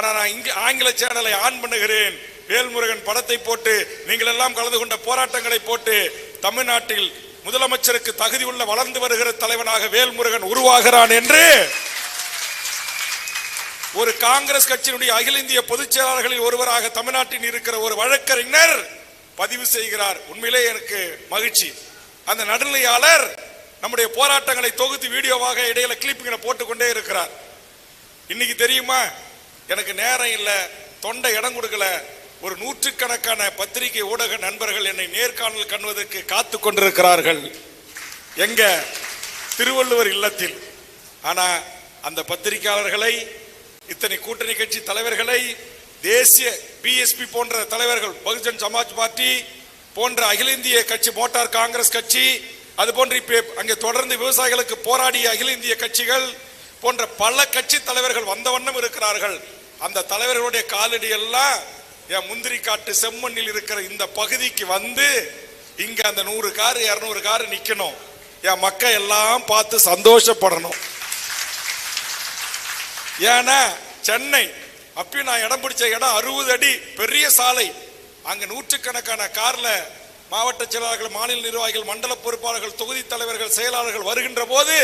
ஆனா நான் இங்க ஆங்கில சேனலை ஆன் பண்ணுகிறேன். வேல்முருகன் படத்தை போட்டு நீங்கள் எல்லாம் கலந்து கொண்ட போராட்டங்களை போட்டு தமிழ்நாட்டில் முதலமைச்சருக்கு தகுதி உள்ள வளர்ந்து வருகிற தலைவனாக வேல்முருகன் உருவாகிறான் என்று ஒரு காங்கிரஸ் கட்சியினுடைய அகில இந்திய பொதுச் செயலாளர்களில் ஒருவராக தமிழ்நாட்டில் இருக்கிற ஒரு வழக்கறிஞர் பதிவு செய்கிறார். உண்மையிலே எனக்கு மகிழ்ச்சி. அந்த நடுநிலையாளர் நம்முடைய போராட்டங்களை தொகுத்து வீடியோவாக இடையில கிளிப்பிங்களை போட்டுக்கொண்டே இருக்கிறார். இன்னைக்கு தெரியுமா, எனக்கு நேரம் இல்லை, தொண்டை இடம் கொடுக்கல, ஒரு நூற்றுக்கணக்கான பத்திரிகை ஊடக நண்பர்கள் என்னை நேர்காணல் கண்ணுவதற்கு காத்து கொண்டிருக்கிறார்கள் எங்க திருவள்ளுவர் இல்லத்தில். ஆனா அந்த பத்திரிகையாளர்களை, இத்தனை கூட்டணி கட்சி தலைவர்களை, தேசிய பிஎஸ்பி போன்ற தலைவர்கள், பகுஜன் சமாஜ் பார்ட்டி போன்ற அகில இந்திய கட்சி, மோட்டார் காங்கிரஸ் கட்சி, அது போன்ற அங்கே தொடர்ந்து விவசாயிகளுக்கு போராடிய அகில இந்திய கட்சிகள் போன்ற பல கட்சி தலைவர்கள் வந்த வண்ணம் இருக்கிறார்கள். அந்த தலைவர்களுடைய காலடி எல்லாம் என் முந்திரி காட்டு செம்மண்ணில் இருக்கிற இந்த பகுதிக்கு வந்து இங்க அந்த 100 கார் 200 கார் நிக்கணும். என் மக்கள் எல்லாம் பார்த்து சந்தோஷப்படணும். ஏன்னா சென்னை அப்பயும் நான் இடம் பிடிச்ச இடம் 60 அடி பெரிய சாலை. அங்க நூற்றுக்கணக்கான கார்ல மாவட்ட செயலாளர்கள், மாநில நிர்வாகிகள், மண்டல பொறுப்பாளர்கள், தொகுதி தலைவர்கள், செயலாளர்கள் வருகின்ற போது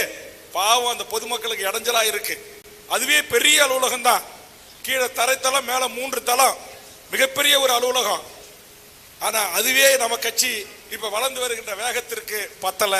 பாவம் அந்த பொதுமக்களுக்கு இடைஞ்சலா இருக்கு. அதுவே பெரிய அலுவலகம் தான். கீழே தரைத்தளம், மேல 3 தளம், மிகப்பெரிய ஒரு அலுவலகம். ஆனா அதுவே நம்ம கட்சி இப்ப வளர்ந்து வருகின்ற வேகத்திற்கு பத்தல.